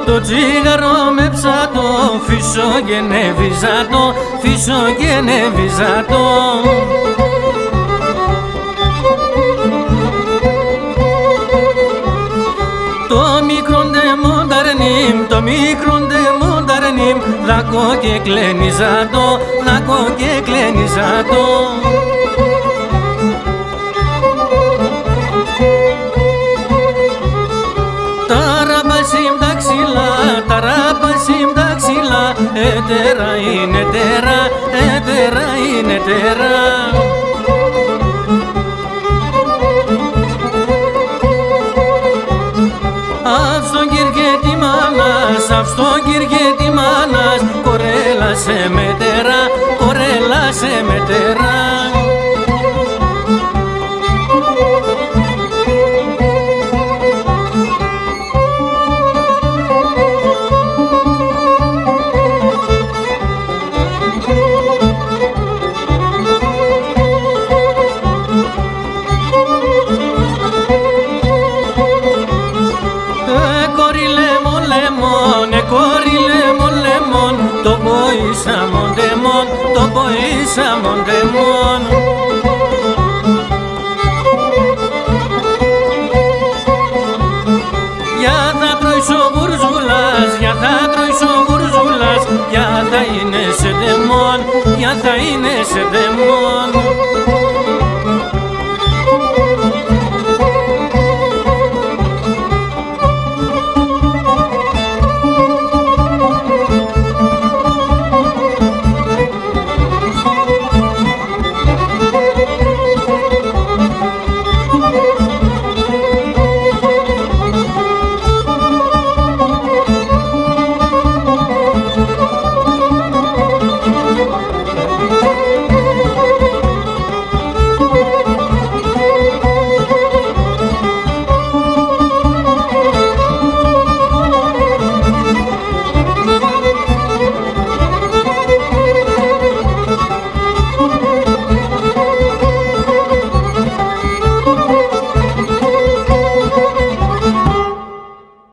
Το τσίγαρο με ψάτο, φύσω γενεβιζάτο, φύσω γενεβιζάτο. Το μικρόν δε μονταρνίμ, το μικρόν δε μονταρνίμ, δάκω και κλενιζάτο, δάκω και κλενιζάτο. Ταράπασιμ τα ξύλα, έτερα είναι τέρα, έτερα είναι τέρα. Αύστον Κυριέ τη μάνας, αύστον Κυριέ τη μάνας, κορέλασε με τέρα, κορέλασε με τέρα. Το ποίησα μοντεμόν, το ποίησα μοντεμόν. Για θα τρώεις ο γουρζούλας, για θα τρώεις ο γουρζούλας, για θα είναι σε δαιμόν, για θα είναι σε δαιμόν.